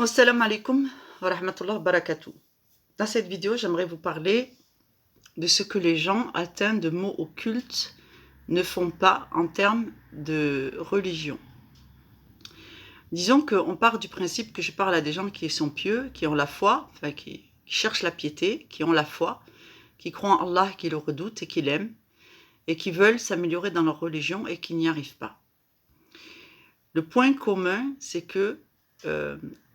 Assalamu alaikum wa rahmatullah wa barakatuh. Dans cette vidéo, j'aimerais vous parler de ce que les gens atteints de maux occultes ne font pas en termes de religion. Disons qu'on part du principe que je parle à des gens qui sont pieux, qui ont la foi, enfin qui cherchent la piété, qui ont la foi, qui croient en Allah, qui le redoutent et qui l'aiment, et qui veulent s'améliorer dans leur religion et qui n'y arrivent pas. Le point commun, c'est que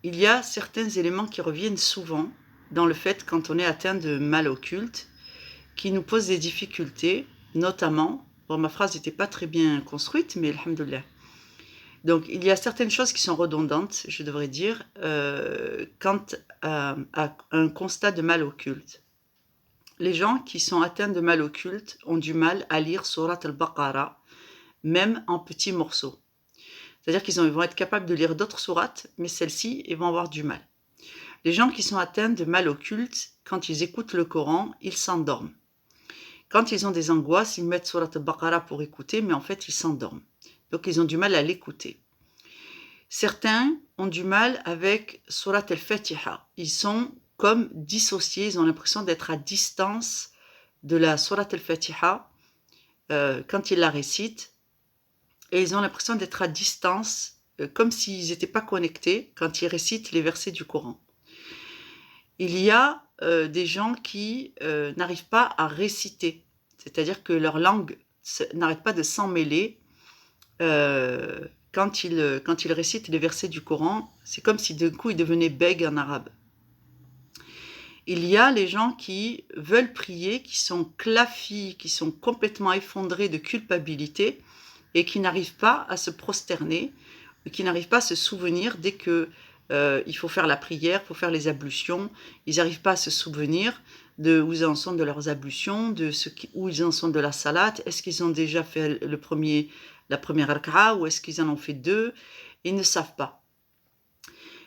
il y a certains éléments qui reviennent souvent dans le fait quand on est atteint de mal occulte, qui nous posent des difficultés, notamment, bon ma phrase n'était pas très bien construite, mais alhamdoulilah. Donc il y a certaines choses qui sont redondantes, je devrais dire, quant à un constat de mal occulte. Les gens qui sont atteints de mal occulte ont du mal à lire Surat al-Baqarah, même en petits morceaux. C'est-à-dire qu'ils vont être capables de lire d'autres sourates, mais celles-ci, ils vont avoir du mal. Les gens qui sont atteints de mal occulte, quand ils écoutent le Coran, ils s'endorment. Quand ils ont des angoisses, ils mettent Surat al-Baqarah pour écouter, mais en fait, ils s'endorment. Donc, ils ont du mal à l'écouter. Certains ont du mal avec Surat al-Fatiha. Ils sont comme dissociés, ils ont l'impression d'être à distance de la Surat al-Fatiha quand ils la récitent. Et ils ont l'impression d'être à distance, comme s'ils n'étaient pas connectés quand ils récitent les versets du Coran. Il y a des gens qui n'arrivent pas à réciter, c'est-à-dire que leur langue n'arrête pas de s'en mêler quand ils récitent les versets du Coran. C'est comme si d'un coup ils devenaient bègues en arabe. Il y a les gens qui veulent prier, qui sont clafis, qui sont complètement effondrés de culpabilité, et qui n'arrivent pas à se prosterner, qui n'arrivent pas à se souvenir dès que il faut faire la prière, il faut faire les ablutions, ils n'arrivent pas à se souvenir de où ils en sont de leurs ablutions, de où ils en sont de la salat, est-ce qu'ils ont déjà fait la première rak'a ou est-ce qu'ils en ont fait deux, ils ne savent pas.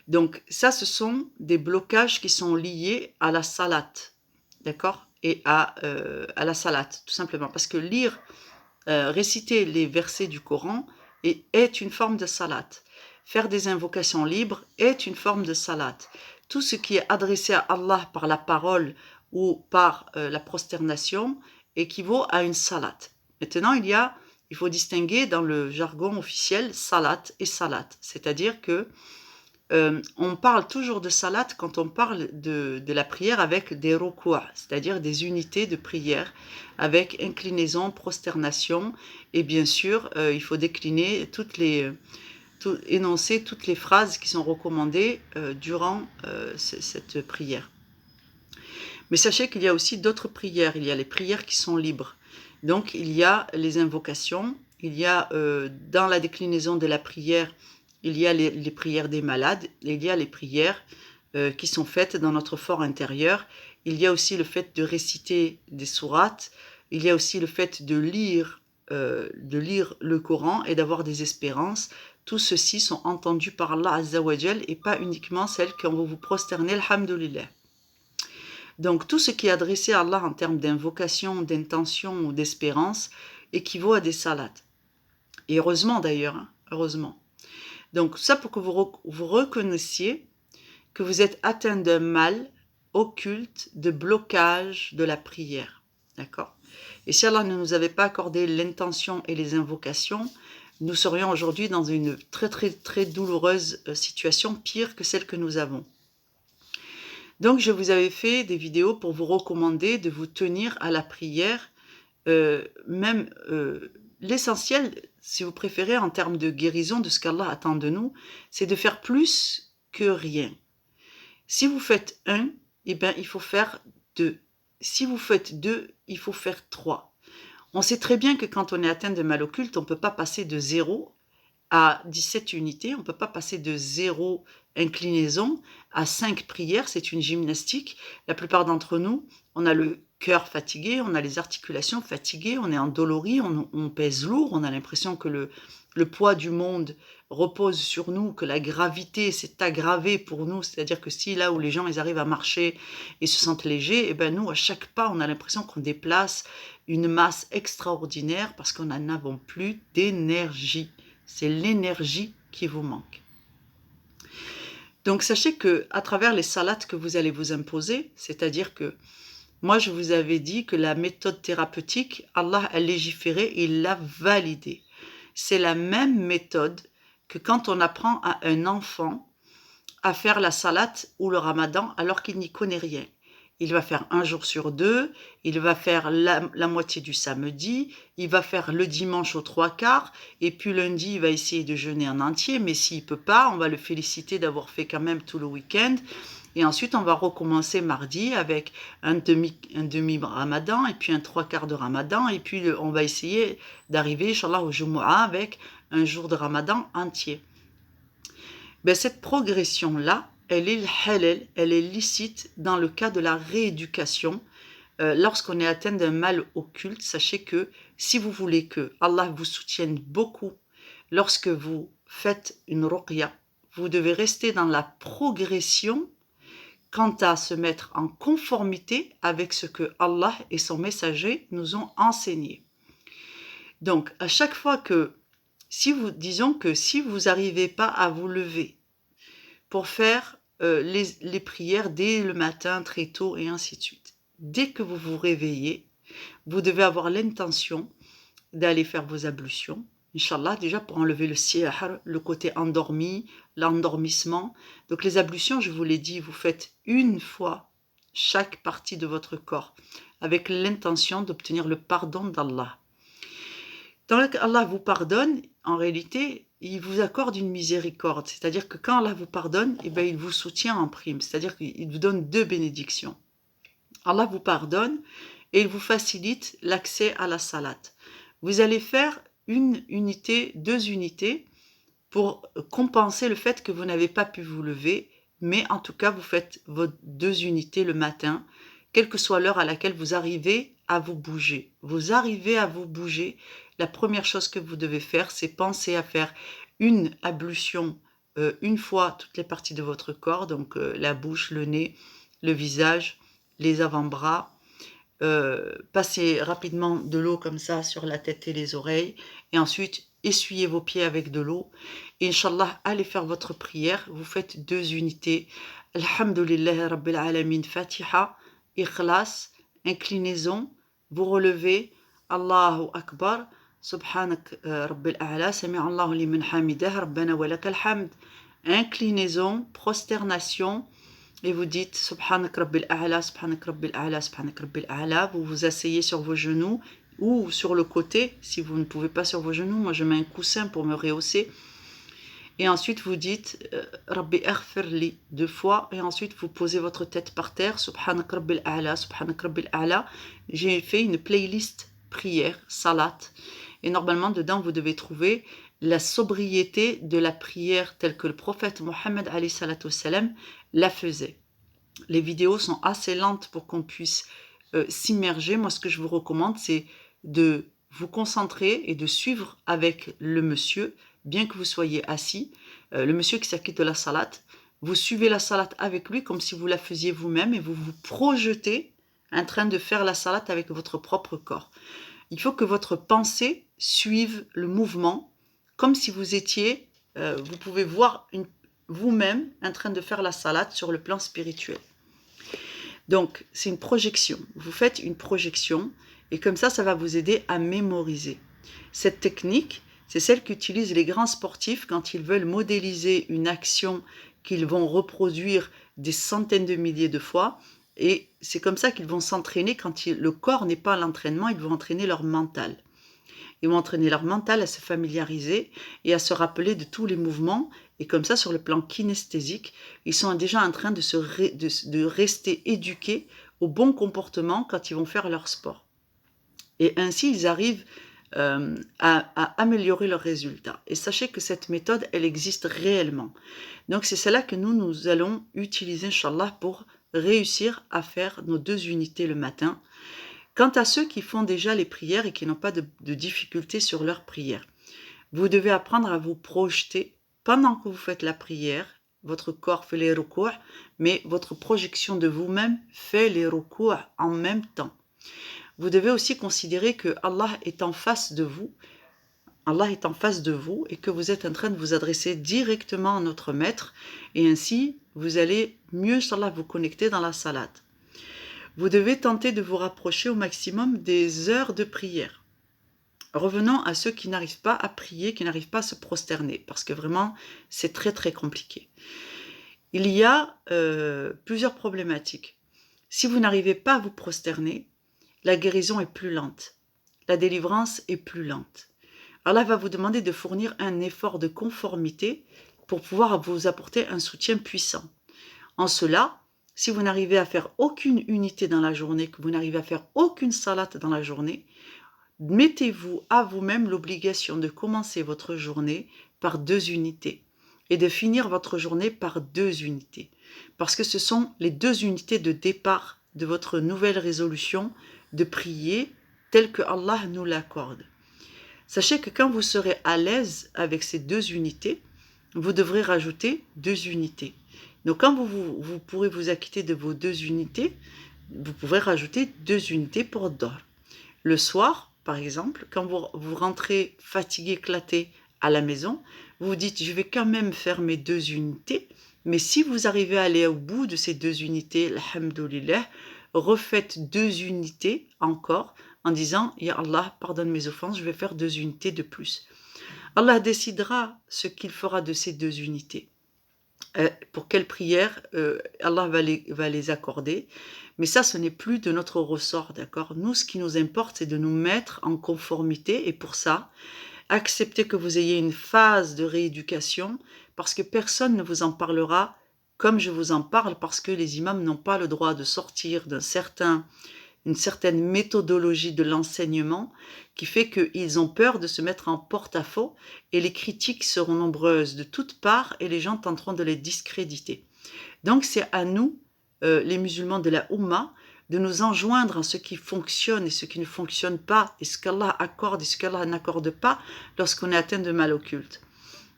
Donc ça, ce sont des blocages qui sont liés à la salat, d'accord, et à la salat, tout simplement, parce que réciter les versets du Coran est une forme de salat. Faire des invocations libres est une forme de salat. Tout ce qui est adressé à Allah par la parole ou par la prosternation équivaut à une salat. Maintenant, il faut distinguer dans le jargon officiel salat et salat. C'est-à-dire que on parle toujours de salat quand on parle de la prière avec des ruku'a, c'est-à-dire des unités de prière avec inclinaison, prosternation, et bien sûr, il faut décliner énoncer toutes les phrases qui sont recommandées durant cette prière. Mais sachez qu'il y a aussi d'autres prières, il y a les prières qui sont libres. Donc il y a les invocations, il y a dans la déclinaison de la prière, il y a les prières des malades, et il y a les prières qui sont faites dans notre fort intérieur. Il y a aussi le fait de réciter des sourates, il y a aussi le fait de lire le Coran et d'avoir des espérances. Tout ceci sont entendus par Allah Azza wa Jal et pas uniquement celles qu'on va vous prosterner, alhamdoulilah. Donc tout ce qui est adressé à Allah en termes d'invocation, d'intention ou d'espérance équivaut à des salats. Et heureusement d'ailleurs, hein, heureusement. Donc ça pour que vous reconnaissiez que vous êtes atteint d'un mal occulte de blocage de la prière. D'accord ? Et si Allah ne nous avait pas accordé l'intention et les invocations, nous serions aujourd'hui dans une très très très douloureuse situation, pire que celle que nous avons. Donc je vous avais fait des vidéos pour vous recommander de vous tenir à la prière, l'essentiel, si vous préférez, en termes de guérison de ce qu'Allah attend de nous, c'est de faire plus que rien. Si vous faites 1, eh bien, il faut faire 2. Si vous faites 2, il faut faire 3. On sait très bien que quand on est atteint de mal occulte, on ne peut pas passer de 0 à 17 unités, on ne peut pas passer de 0 inclinaison à 5 prières, c'est une gymnastique. La plupart d'entre nous, on a le cœur fatigué, on a les articulations fatiguées, on est endolori, on pèse lourd, on a l'impression que le poids du monde repose sur nous, que la gravité s'est aggravée pour nous, c'est-à-dire que si là où les gens ils arrivent à marcher et se sentent légers, et ben nous à chaque pas on a l'impression qu'on déplace une masse extraordinaire parce qu'on n'en avons plus d'énergie. C'est l'énergie qui vous manque. Donc sachez que à travers les salats que vous allez vous imposer, c'est-à-dire que moi je vous avais dit que la méthode thérapeutique, Allah a légiféré et il l'a validée. C'est la même méthode que quand on apprend à un enfant à faire la salate ou le ramadan alors qu'il n'y connaît rien. Il va faire 1 jour sur 2, il va faire la moitié du samedi, il va faire le dimanche aux 3/4, et puis lundi, il va essayer de jeûner en entier, mais s'il ne peut pas, on va le féliciter d'avoir fait quand même tout le week-end. Et ensuite, on va recommencer mardi avec un demi-ramadan, et puis un 3/4 de ramadan, et puis on va essayer d'arriver, Inch'Allah, au Jumu'ah avec un jour de ramadan entier. Ben, cette progression-là, elle est halal, elle est licite dans le cas de la rééducation. Lorsqu'on est atteint d'un mal occulte, sachez que si vous voulez que Allah vous soutienne beaucoup lorsque vous faites une ruqya, vous devez rester dans la progression quant à se mettre en conformité avec ce que Allah et son messager nous ont enseigné. Donc, à chaque fois que, disons que si vous n'arrivez pas à vous lever pour faire les prières dès le matin, très tôt, et ainsi de suite, dès que vous vous réveillez, vous devez avoir l'intention d'aller faire vos ablutions, Inch'Allah, déjà pour enlever le sihr, le côté endormi, l'endormissement. Donc les ablutions, je vous l'ai dit, vous faites une fois chaque partie de votre corps, avec l'intention d'obtenir le pardon d'Allah. Tant qu'Allah vous pardonne, en réalité, il vous accorde une miséricorde. C'est-à-dire que quand Allah vous pardonne, eh bien, il vous soutient en prime. C'est-à-dire qu'il vous donne 2 bénédictions. Allah vous pardonne et il vous facilite l'accès à la salate. Vous allez faire 1 unité, 2 unités pour compenser le fait que vous n'avez pas pu vous lever, mais en tout cas, vous faites vos 2 unités le matin, quelle que soit l'heure à laquelle vous arrivez à vous bouger. Vous arrivez à vous bouger, la première chose que vous devez faire, c'est penser à faire une ablution une fois toutes les parties de votre corps, donc la bouche, le nez, le visage, les avant-bras. Passez rapidement de l'eau comme ça sur la tête et les oreilles, et ensuite essuyez vos pieds avec de l'eau. Et Inch'Allah, allez faire votre prière. Vous faites 2 unités. Alhamdulillah Rabbil Alamin, Fatiha, Ikhlas, inclinaison, vous relevez, Allahu Akbar, Subhanak Rabbil A'la, Sami'allahu liman hamidah, Rabbana wa lakal hamd. Inclinaison, prosternation, et vous dites Subhanak Rabbil A'la, Subhanak Rabbil A'la, Subhanak Rabbil A'la. Vous vous asseyez sur vos genoux ou sur le côté, si vous ne pouvez pas sur vos genoux. Moi, je mets un coussin pour me rehausser. Et ensuite, vous dites Rabbi aghfirli 2 fois. Et ensuite, vous posez votre tête par terre. Subhanak Rabbil A'la, Subhanak Rabbil A'la. J'ai fait une playlist prière, salat. Et normalement, dedans, vous devez trouver la sobriété de la prière telle que le prophète Mohammed alayhi salatu wassalam la faisait. Les vidéos sont assez lentes pour qu'on puisse s'immerger. Moi, ce que je vous recommande, c'est de vous concentrer et de suivre avec le monsieur, bien que vous soyez assis, le monsieur qui s'acquitte de la salate. Vous suivez la salate avec lui comme si vous la faisiez vous-même, et vous vous projetez en train de faire la salate avec votre propre corps. Il faut que votre pensée suive le mouvement, comme si vous étiez, vous pouvez voir vous-même en train de faire la salate sur le plan spirituel. Donc, c'est une projection. Vous faites une projection, et comme ça va vous aider à mémoriser. Cette technique, c'est celle qu'utilisent les grands sportifs quand ils veulent modéliser une action qu'ils vont reproduire des centaines de milliers de fois. Et c'est comme ça qu'ils vont s'entraîner quand le corps n'est pas à l'entraînement, ils vont entraîner leur mental. Ils vont entraîner leur mental à se familiariser et à se rappeler de tous les mouvements. Et comme ça, sur le plan kinesthésique, ils sont déjà en train de rester éduqués au bon comportement quand ils vont faire leur sport. Et ainsi, ils arrivent à améliorer leurs résultats. Et sachez que cette méthode, elle existe réellement. Donc, c'est celle-là que nous allons utiliser, Inch'Allah, pour réussir à faire nos 2 unités le matin. Quant à ceux qui font déjà les prières et qui n'ont pas de difficultés sur leur prière, vous devez apprendre à vous projeter pendant que vous faites la prière. Votre corps fait les ruku', mais votre projection de vous-même fait les ruku' en même temps. Vous devez aussi considérer que Allah est en face de vous, Allah est en face de vous et que vous êtes en train de vous adresser directement à notre maître et ainsi vous allez mieux, Inch'Allah, vous connecter dans la salade. Vous devez tenter de vous rapprocher au maximum des heures de prière. Revenons à ceux qui n'arrivent pas à prier, qui n'arrivent pas à se prosterner, parce que vraiment, c'est très très compliqué. Il y a plusieurs problématiques. Si vous n'arrivez pas à vous prosterner, la guérison est plus lente. La délivrance est plus lente. Allah va vous demander de fournir un effort de conformité pour pouvoir vous apporter un soutien puissant. En cela, si vous n'arrivez à faire aucune unité dans la journée, que vous n'arrivez à faire aucune salate dans la journée, mettez-vous à vous-même l'obligation de commencer votre journée par 2 unités et de finir votre journée par 2 unités. Parce que ce sont les 2 unités de départ de votre nouvelle résolution de prier telle que Allah nous l'accorde. Sachez que quand vous serez à l'aise avec ces 2 unités, vous devrez rajouter 2 unités. Donc quand vous pourrez vous acquitter de vos 2 unités, vous pourrez rajouter 2 unités pour Dohr. Le soir, par exemple, quand vous rentrez fatigué, éclaté à la maison, vous vous dites, je vais quand même faire mes 2 unités, mais si vous arrivez à aller au bout de ces 2 unités, alhamdoulilah, refaites 2 unités encore, en disant, Ya Allah, pardonne mes offenses, je vais faire 2 unités de plus. Allah décidera ce qu'il fera de ces 2 unités. Pour quelle prière Allah va les accorder. Mais ça, ce n'est plus de notre ressort, d'accord? Nous, ce qui nous importe, c'est de nous mettre en conformité. Et pour ça, acceptez que vous ayez une phase de rééducation, parce que personne ne vous en parlera comme je vous en parle, parce que les imams n'ont pas le droit de sortir une certaine méthodologie de l'enseignement qui fait qu'ils ont peur de se mettre en porte-à-faux et les critiques seront nombreuses de toutes parts et les gens tenteront de les discréditer. Donc c'est à nous, les musulmans de la Oumma, de nous enjoindre à ce qui fonctionne et ce qui ne fonctionne pas, et ce qu'Allah accorde et ce qu'Allah n'accorde pas lorsqu'on est atteint de mal occulte.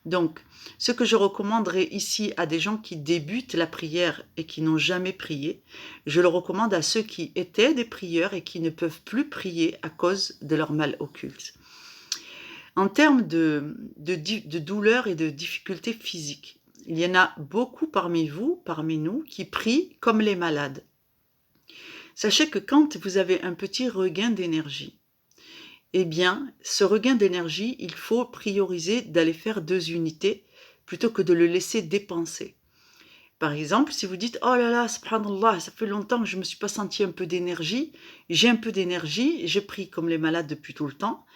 Donc, ce que je recommanderais ici à des gens qui débutent la prière et qui n'ont jamais prié, je le recommande à ceux qui étaient des prieurs et qui ne peuvent plus prier à cause de leur mal occulte. En termes de douleurs et de difficultés physiques, il y en a beaucoup parmi vous, parmi nous, qui prient comme les malades. Sachez que quand vous avez un petit regain d'énergie, eh bien, ce regain d'énergie, il faut prioriser d'aller faire 2 unités plutôt que de le laisser dépenser. Par exemple, si vous dites « Oh là là, subhanallah, ça fait longtemps que je ne me suis pas senti un peu d'énergie, j'ai un peu d'énergie, je prie comme les malades depuis tout le temps,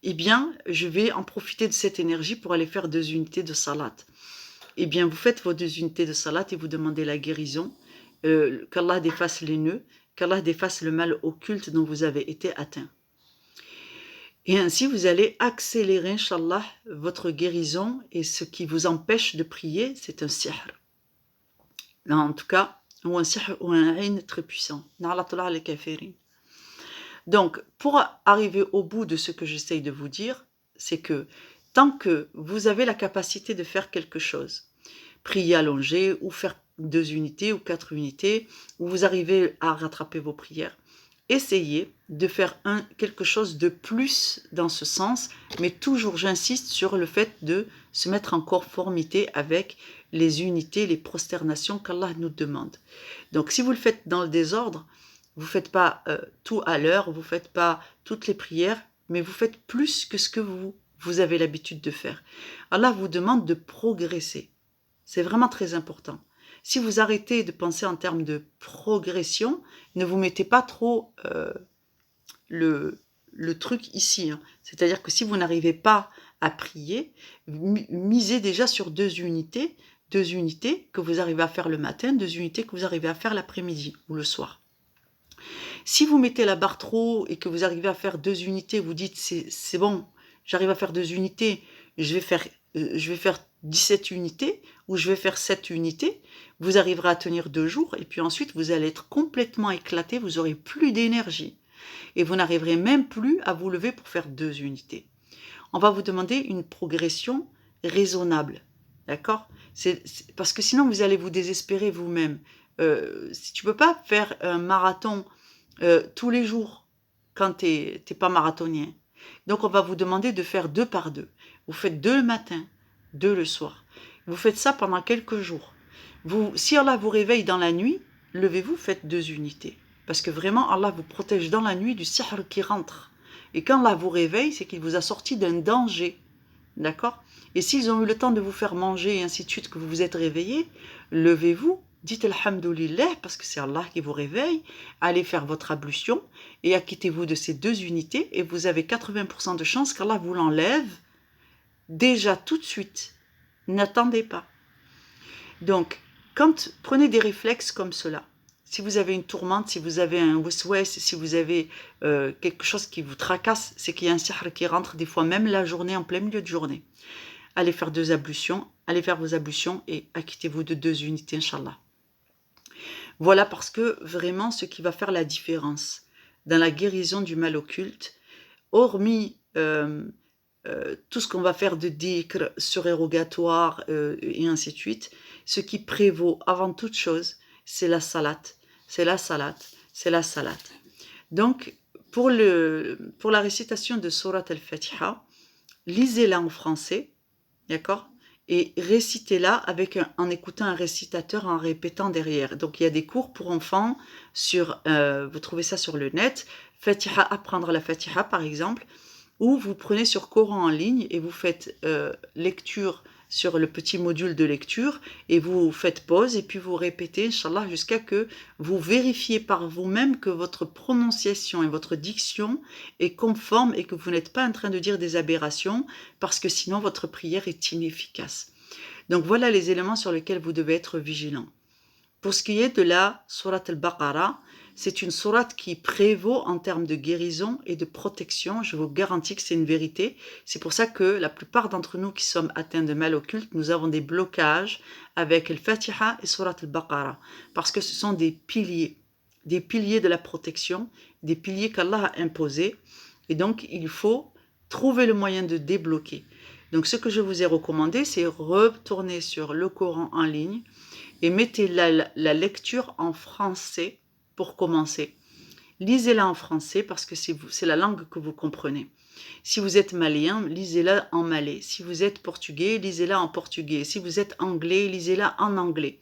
eh bien, je vais en profiter de cette énergie pour aller faire 2 unités de salat. » Eh bien, vous faites vos 2 unités de salat et vous demandez la guérison, qu'Allah défasse les nœuds, qu'Allah défasse le mal occulte dont vous avez été atteint. Et ainsi, vous allez accélérer, Inch'Allah, votre guérison et ce qui vous empêche de prier, c'est un sihr. En tout cas, ou un sihr ou un ayn très puissant. Donc, pour arriver au bout de ce que j'essaye de vous dire, c'est que tant que vous avez la capacité de faire quelque chose, prier allongé ou faire 2 unités ou 4 unités, où vous arrivez à rattraper vos prières, essayez de faire quelque chose de plus dans ce sens, mais toujours j'insiste sur le fait de se mettre en conformité avec les unités, les prosternations qu'Allah nous demande. Donc si vous le faites dans le désordre, vous ne faites pas tout à l'heure, vous ne faites pas toutes les prières, mais vous faites plus que ce que vous avez l'habitude de faire. Allah vous demande de progresser. C'est vraiment très important. Si vous arrêtez de penser en termes de progression, ne vous mettez pas trop le truc ici. Hein. C'est-à-dire que si vous n'arrivez pas à prier, misez déjà sur 2 unités que vous arrivez à faire le matin, 2 unités que vous arrivez à faire l'après-midi ou le soir. Si vous mettez la barre trop haut et que vous arrivez à faire 2 unités, vous dites c'est bon, j'arrive à faire 2 unités, je vais faire 17 unités ou je vais faire 7 unités, vous arriverez à tenir 2 jours et puis ensuite vous allez être complètement éclaté, vous n'aurez plus d'énergie et vous n'arriverez même plus à vous lever pour faire 2 unités. On va vous demander une progression raisonnable, d'accord? Parce que sinon vous allez vous désespérer vous-même. Si tu ne peux pas faire un marathon tous les jours quand tu n'es pas marathonien, Donc on va vous demander de faire 2 par 2. Vous faites 2 le matin, 2 le soir. Vous faites ça pendant quelques jours. Si Allah vous réveille dans la nuit, levez-vous, faites 2 unités. Parce que vraiment, Allah vous protège dans la nuit du sihr qui rentre. Et quand Allah vous réveille, c'est qu'il vous a sorti d'un danger. D'accord? Et s'ils ont eu le temps de vous faire manger et ainsi de suite, que vous vous êtes réveillé, levez-vous, dites Alhamdoulilah, parce que c'est Allah qui vous réveille, allez faire votre ablution et acquittez-vous de ces 2 unités et vous avez 80% de chance qu'Allah vous l'enlève déjà tout de suite. N'attendez pas. Donc, prenez des réflexes comme cela. Si vous avez une tourmente, si vous avez un waswas, si vous avez quelque chose qui vous tracasse, c'est qu'il y a un sihr qui rentre des fois même la journée, en plein milieu de journée. Allez faire 2 ablutions, allez faire vos ablutions et acquittez-vous de 2 unités, Inch'Allah. Voilà parce que vraiment ce qui va faire la différence dans la guérison du mal occulte, hormis tout ce qu'on va faire de dhikr, surérogatoire et ainsi de suite, ce qui prévaut avant toute chose, c'est la salat. C'est la salat. C'est la salat. Donc, pour la récitation de Surat al-Fatiha, lisez-la en français, d'accord? Et récitez-la en écoutant un récitateur, en répétant derrière. Donc, il y a des cours pour enfants, vous trouvez ça sur le net, Fatiha, apprendre la Fatiha par exemple, ou vous prenez sur Coran en ligne et vous faites lecture sur le petit module de lecture et vous faites pause et puis vous répétez, Inch'Allah, jusqu'à que vous vérifiez par vous-même que votre prononciation et votre diction est conforme et que vous n'êtes pas en train de dire des aberrations parce que sinon votre prière est inefficace. Donc voilà les éléments sur lesquels vous devez être vigilant. Pour ce qui est de la sourate al-Baqarah, c'est une sourate qui prévaut en termes de guérison et de protection. Je vous garantis que c'est une vérité. C'est pour ça que la plupart d'entre nous qui sommes atteints de mal occulte, nous avons des blocages avec le Fatiha et sourate al-Baqarah. Parce que ce sont des piliers de la protection, des piliers qu'Allah a imposés. Et donc, il faut trouver le moyen de débloquer. Donc, ce que je vous ai recommandé, c'est retourner sur le Coran en ligne et mettez la lecture en français pour commencer. Lisez-la en français parce que c'est la langue que vous comprenez. Si vous êtes malien, lisez-la en malais. Si vous êtes portugais, lisez-la en portugais. Si vous êtes anglais, lisez-la en anglais.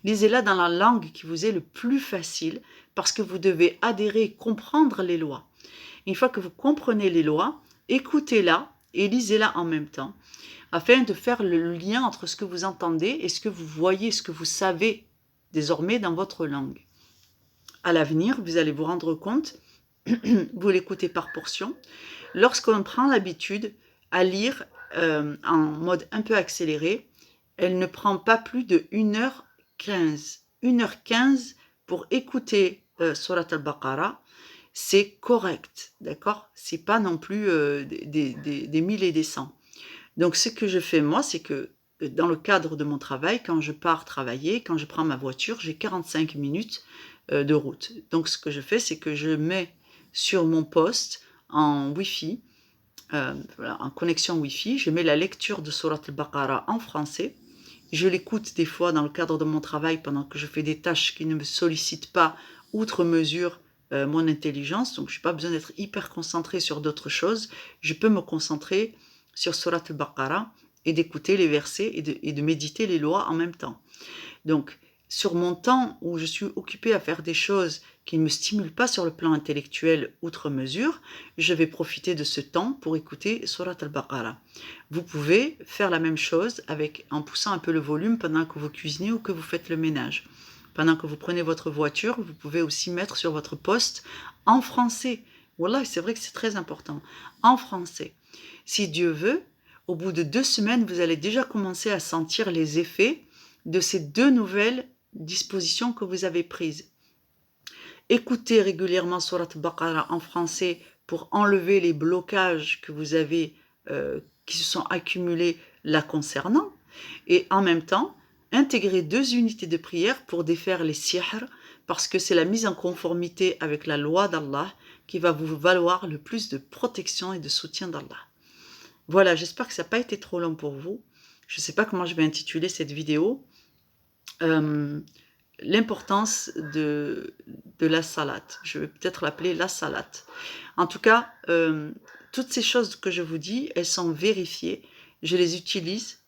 Lisez-la dans la langue qui vous est le plus facile parce que vous devez adhérer et comprendre les lois. Une fois que vous comprenez les lois, écoutez-la et lisez-la en même temps, afin de faire le lien entre ce que vous entendez et ce que vous voyez, ce que vous savez désormais dans votre langue. À l'avenir, vous allez vous rendre compte, vous l'écoutez par portion, lorsqu'on prend l'habitude à lire en mode un peu accéléré, elle ne prend pas plus de 1h15. 1h15 pour écouter Surat al-Baqarah, c'est correct, d'accord? C'est pas non plus des mille et des cents. Donc, ce que je fais, moi, c'est que dans le cadre de mon travail, quand je pars travailler, quand je prends ma voiture, j'ai 45 minutes de route. Donc, ce que je fais, c'est que je mets sur mon poste en Wi-Fi, en connexion Wi-Fi, je mets la lecture de Surat al-Baqarah en français. Je l'écoute des fois dans le cadre de mon travail pendant que je fais des tâches qui ne me sollicitent pas outre mesure mon intelligence. Donc, je n'ai pas besoin d'être hyper concentré sur d'autres choses. Je peux me concentrer sur Surat al-Baqarah et d'écouter les versets et de méditer les lois en même temps. Donc, sur mon temps où je suis occupée à faire des choses qui ne me stimulent pas sur le plan intellectuel outre mesure, je vais profiter de ce temps pour écouter Surat al-Baqarah. Vous pouvez faire la même chose en poussant un peu le volume pendant que vous cuisinez ou que vous faites le ménage. Pendant que vous prenez votre voiture, vous pouvez aussi mettre sur votre poste en français. Wallah, c'est vrai que c'est très important. En français. Si Dieu veut, au bout de 2 semaines, vous allez déjà commencer à sentir les effets de ces 2 nouvelles dispositions que vous avez prises. Écoutez régulièrement Surat al-Baqarah en français pour enlever les blocages que vous avez, qui se sont accumulés la concernant. Et en même temps, intégrer 2 unités de prière pour défaire les sihr, parce que c'est la mise en conformité avec la loi d'Allah qui va vous valoir le plus de protection et de soutien d'Allah. Voilà, j'espère que ça n'a pas été trop long pour vous. Je ne sais pas comment je vais intituler cette vidéo. l'importance de la salat. Je vais peut-être l'appeler la salat. En tout cas, toutes ces choses que je vous dis, elles sont vérifiées. Je les utilise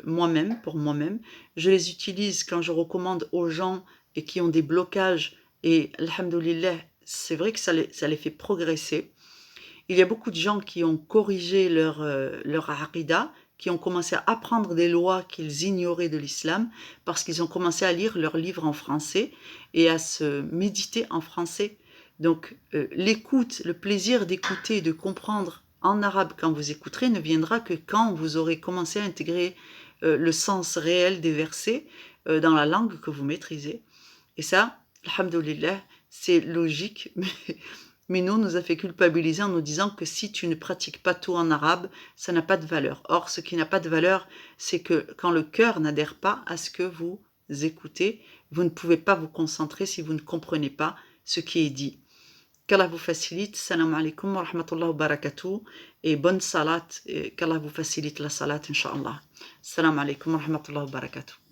moi-même, pour moi-même. Je les utilise quand je recommande aux gens et qui ont des blocages. Et alhamdoulilah, c'est vrai que ça les fait progresser. Il y a beaucoup de gens qui ont corrigé leur aqidah, qui ont commencé à apprendre des lois qu'ils ignoraient de l'islam, parce qu'ils ont commencé à lire leurs livres en français et à se méditer en français. Donc l'écoute, le plaisir d'écouter et de comprendre en arabe quand vous écouterez ne viendra que quand vous aurez commencé à intégrer le sens réel des versets dans la langue que vous maîtrisez. Et ça, alhamdoulilah, c'est logique, mais nous a fait culpabiliser en nous disant que si tu ne pratiques pas tout en arabe, ça n'a pas de valeur. Or, ce qui n'a pas de valeur, c'est que quand le cœur n'adhère pas à ce que vous écoutez, vous ne pouvez pas vous concentrer si vous ne comprenez pas ce qui est dit. Qu'Allah vous facilite. Salam alaikum wa rahmatullahi wa barakatuh. Et bonne salat. Qu'Allah vous facilite la salat, incha'Allah. Salam alaikum wa rahmatullahi wa barakatuh.